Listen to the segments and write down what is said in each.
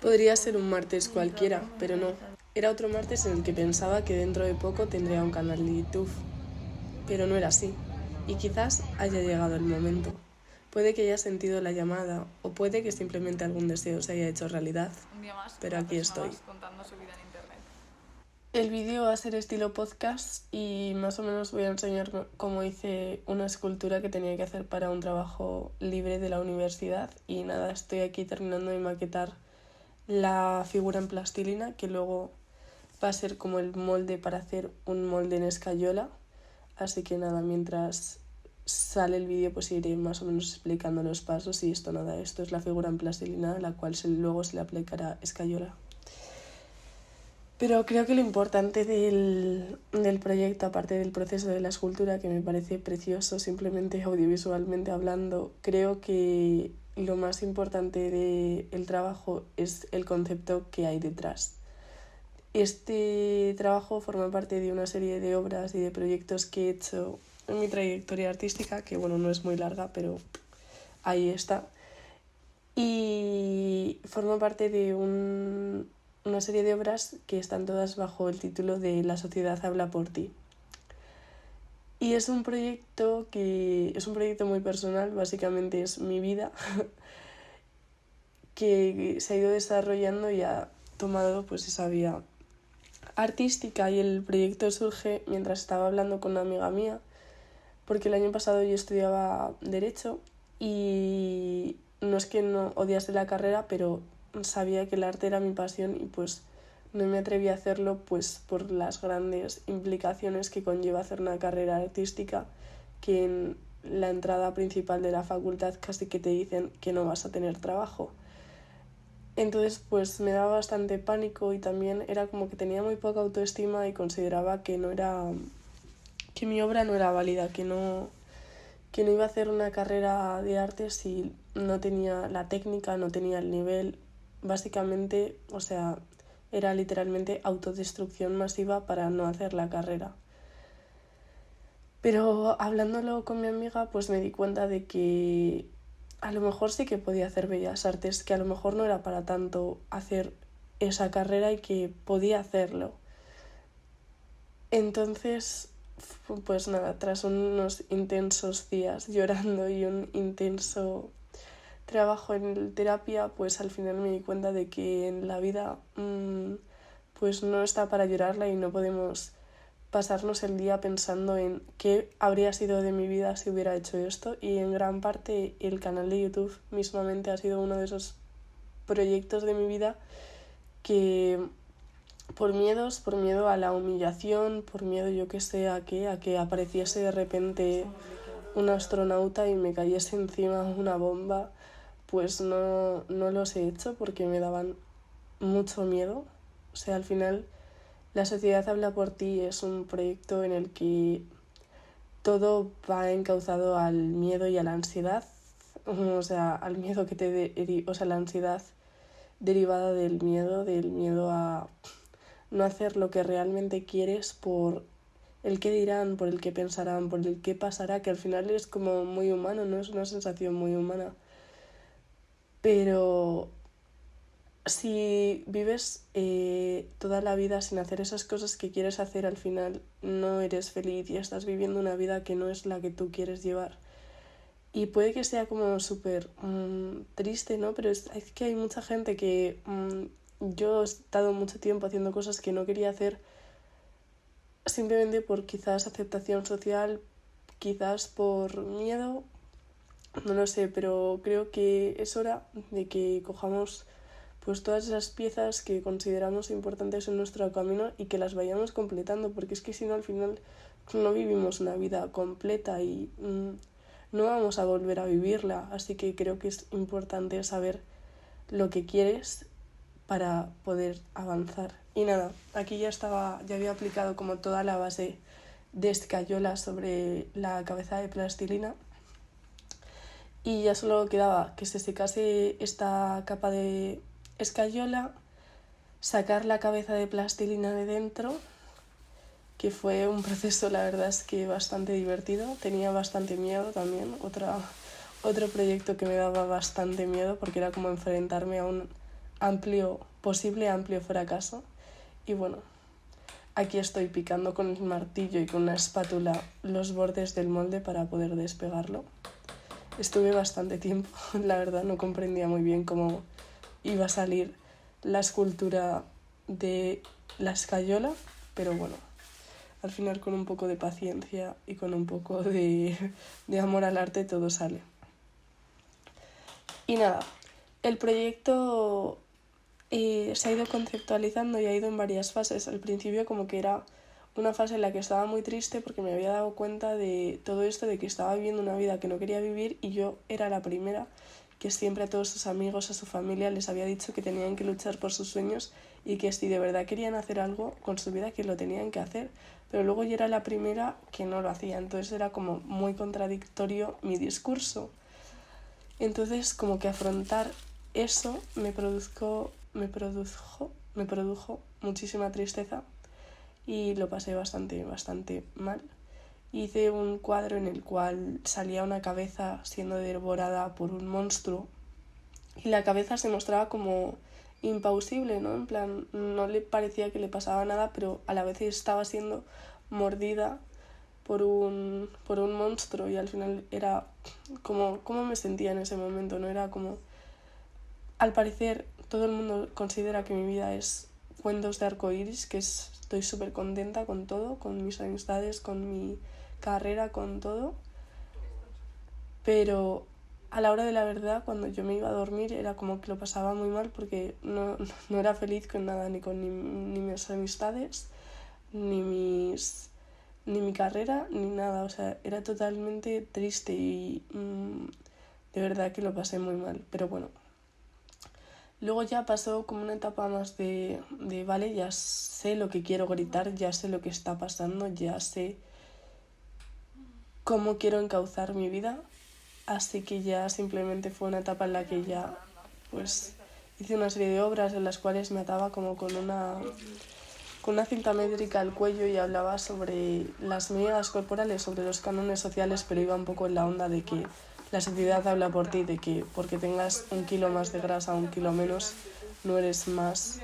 Podría ser un martes cualquiera, pero no. Era otro martes en el que pensaba que dentro de poco tendría un canal de YouTube. Pero no era así. Y quizás haya llegado el momento. Puede que haya sentido la llamada, o puede que simplemente algún deseo se haya hecho realidad. Un día más, Pero una aquí persona estoy. más contando su vida en internet. El vídeo va a ser estilo podcast y más o menos voy a enseñar cómo hice una escultura que tenía que hacer para un trabajo libre de la universidad. Y nada, estoy aquí terminando de maquetar la figura en plastilina, que luego va a ser como el molde para hacer un molde en escayola. Así que nada, mientras sale el vídeo pues iré más o menos explicando los pasos. Y esto es la figura en plastilina, a la cual luego se le aplicará escayola. Pero creo que lo importante del proyecto, aparte del proceso de la escultura, que me parece precioso simplemente audiovisualmente hablando, creo que lo más importante del trabajo es el concepto que hay detrás. Este trabajo forma parte de una serie de obras y de proyectos que he hecho en mi trayectoria artística, que bueno, no es muy larga, pero ahí está. Y forma parte de una serie de obras que están todas bajo el título de La sociedad habla por ti. Y es un proyecto muy personal, básicamente es mi vida, que se ha ido desarrollando y ha tomado pues esa vía artística, y el proyecto surge mientras estaba hablando con una amiga mía, porque el año pasado yo estudiaba Derecho y no es que no odiase la carrera, pero sabía que el arte era mi pasión y pues no me atreví a hacerlo pues por las grandes implicaciones que conlleva hacer una carrera artística, que en la entrada principal de la facultad casi que te dicen que no vas a tener trabajo. Entonces pues me daba bastante pánico y también era como que tenía muy poca autoestima y consideraba que que mi obra no era válida, que no iba a hacer una carrera de arte si no tenía la técnica, no tenía el nivel. Básicamente, o sea, era literalmente autodestrucción masiva para no hacer la carrera. Pero hablándolo con mi amiga, pues me di cuenta de que a lo mejor sí que podía hacer bellas artes, que a lo mejor no era para tanto hacer esa carrera y que podía hacerlo. Entonces, pues nada, tras unos intensos días llorando y un intenso trabajo en terapia, pues al final me di cuenta de que en la vida pues no está para llorarla y no podemos pasarnos el día pensando en qué habría sido de mi vida si hubiera hecho esto, y en gran parte el canal de YouTube mismamente ha sido uno de esos proyectos de mi vida que por miedo a la humillación, por miedo yo que sé a que apareciese de repente un astronauta y me cayese encima una bomba, pues no los he hecho porque me daban mucho miedo. O sea, al final La sociedad habla por ti es un proyecto en el que todo va encauzado al miedo y a la ansiedad, o sea, al miedo que o sea, la ansiedad derivada del miedo a no hacer lo que realmente quieres por el qué dirán, por el qué pensarán, por el qué pasará, que al final es como muy humano, no es una sensación muy humana. Pero si vives toda la vida sin hacer esas cosas que quieres hacer, al final no eres feliz y estás viviendo una vida que no es la que tú quieres llevar. Y puede que sea como súper triste, ¿no? Pero es que hay mucha gente que yo he estado mucho tiempo haciendo cosas que no quería hacer simplemente por quizás aceptación social, quizás por miedo, no lo sé, pero creo que es hora de que cojamos pues todas esas piezas que consideramos importantes en nuestro camino y que las vayamos completando, porque es que si no al final no vivimos una vida completa y no vamos a volver a vivirla. Así que creo que es importante saber lo que quieres para poder avanzar. Y nada, aquí ya había aplicado como toda la base de escayola sobre la cabeza de plastilina y ya solo quedaba que se secase esta capa de escayola, sacar la cabeza de plastilina de dentro, que fue un proceso, la verdad es que bastante divertido. Tenía bastante miedo también, otro proyecto que me daba bastante miedo porque era como enfrentarme posible amplio fracaso. Y bueno, aquí estoy picando con el martillo y con una espátula los bordes del molde para poder despegarlo. Estuve bastante tiempo, la verdad, no comprendía muy bien cómo iba a salir la escultura de la escayola, pero bueno, al final con un poco de paciencia y con un poco de amor al arte todo sale. Y nada, el proyecto se ha ido conceptualizando y ha ido en varias fases. Al principio como que era una fase en la que estaba muy triste porque me había dado cuenta de todo esto, de que estaba viviendo una vida que no quería vivir y yo era la primera que siempre a todos sus amigos, a su familia les había dicho que tenían que luchar por sus sueños y que si de verdad querían hacer algo con su vida que lo tenían que hacer, pero luego yo era la primera que no lo hacía, entonces era como muy contradictorio mi discurso. Entonces como que afrontar eso me produjo muchísima tristeza y lo pasé bastante mal. Hice un cuadro en el cual salía una cabeza siendo devorada por un monstruo y la cabeza se mostraba como impausible, ¿no? En plan, no le parecía que le pasaba nada, pero a la vez estaba siendo mordida por un monstruo y al final era como cómo me sentía en ese momento, ¿no? Era como, al parecer todo el mundo considera que mi vida es cuentos de arcoíris, que estoy súper contenta con todo, con mis amistades, con mi carrera, con todo, pero a la hora de la verdad, cuando yo me iba a dormir, era como que lo pasaba muy mal porque no era feliz con nada, ni con ni mis amistades, ni mi carrera, ni nada. O sea, era totalmente triste y de verdad que lo pasé muy mal. Pero bueno, luego ya pasó como una etapa más de vale, ya sé lo que quiero gritar, ya sé lo que está pasando, ya sé cómo quiero encauzar mi vida. Así que ya simplemente fue una etapa en la que ya pues hice una serie de obras en las cuales me ataba como con una cinta métrica al cuello y hablaba sobre las medidas corporales, sobre los cánones sociales, pero iba un poco en la onda de que la sociedad habla por ti, de que porque tengas 1 kilo más de grasa, 1 kilo menos, no eres más...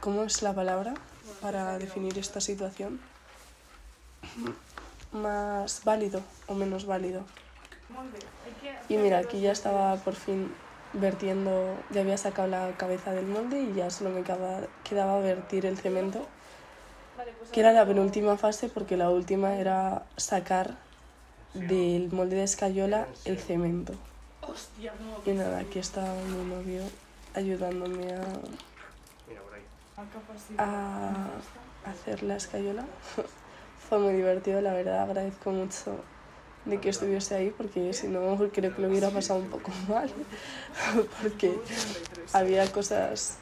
¿Cómo es la palabra para definir esta situación? Más válido o menos válido. Y mira, aquí ya estaba por fin vertiendo, ya había sacado la cabeza del molde y ya solo me quedaba vertir el cemento, que era la penúltima fase porque la última era sacar del molde de escayola el cemento. Y nada, aquí está mi novio ayudándome a hacer la escayola. Fue muy divertido, la verdad, agradezco mucho de que estuviese ahí porque si no creo que lo hubiera pasado un poco mal porque había cosas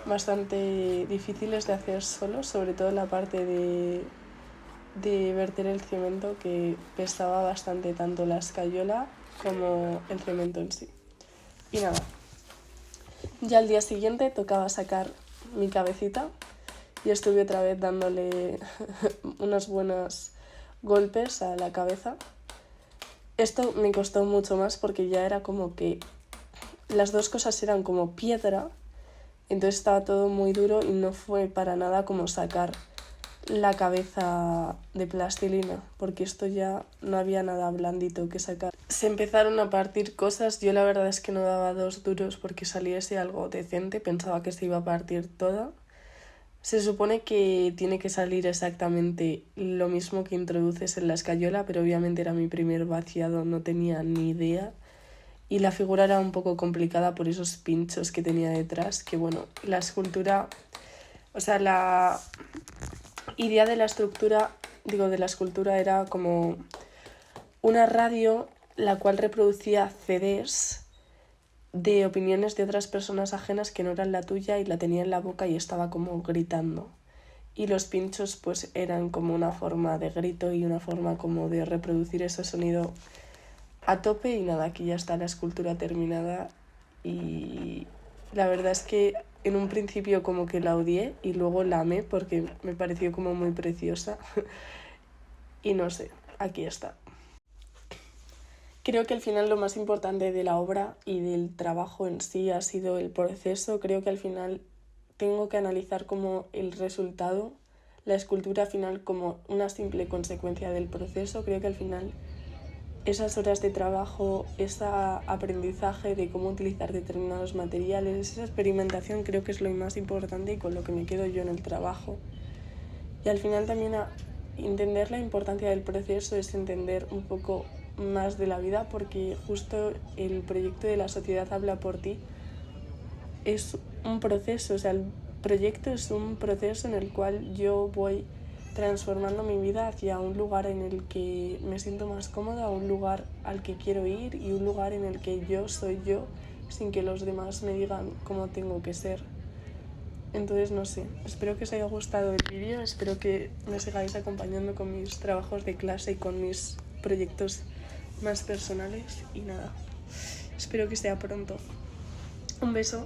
bastante difíciles de hacer solo, sobre todo la parte de verter el cemento, que pesaba bastante tanto la escayola como el cemento en sí. Y nada, ya al día siguiente tocaba sacar mi cabecita y estuve otra vez dándole unos buenos golpes a la cabeza. Esto me costó mucho más porque ya era como que las dos cosas eran como piedra, entonces estaba todo muy duro y no fue para nada como sacar la cabeza de plastilina, porque esto ya no había nada blandito que sacar. Se empezaron a partir cosas, yo la verdad es que no daba 2 duros porque saliese algo decente, pensaba que se iba a partir toda. Se supone que tiene que salir exactamente lo mismo que introduces en la escayola, pero obviamente era mi primer vaciado, no tenía ni idea. Y la figura era un poco complicada por esos pinchos que tenía detrás, que bueno, la escultura, o sea, la idea de la escultura era como una radio la cual reproducía CDs de opiniones de otras personas ajenas que no eran la tuya y la tenía en la boca y estaba como gritando. Y los pinchos pues eran como una forma de grito y una forma como de reproducir ese sonido a tope. Y nada, aquí ya está la escultura terminada y la verdad es que en un principio como que la odié y luego la amé porque me pareció como muy preciosa y no sé, aquí está. Creo que al final lo más importante de la obra y del trabajo en sí ha sido el proceso. Creo que al final tengo que analizar como el resultado, la escultura final como una simple consecuencia del proceso. Creo que al final esas horas de trabajo, ese aprendizaje de cómo utilizar determinados materiales, esa experimentación creo que es lo más importante y con lo que me quedo yo en el trabajo. Y al final también entender la importancia del proceso es entender un poco más de la vida, porque justo el proyecto de La sociedad habla por ti es un proceso, o sea, el proyecto es un proceso en el cual yo voy transformando mi vida hacia un lugar en el que me siento más cómoda, un lugar al que quiero ir y un lugar en el que yo soy yo sin que los demás me digan cómo tengo que ser. Entonces, no sé, espero que os haya gustado el vídeo, espero que me sigáis acompañando con mis trabajos de clase y con mis proyectos más personales y nada, espero que sea pronto. Un beso.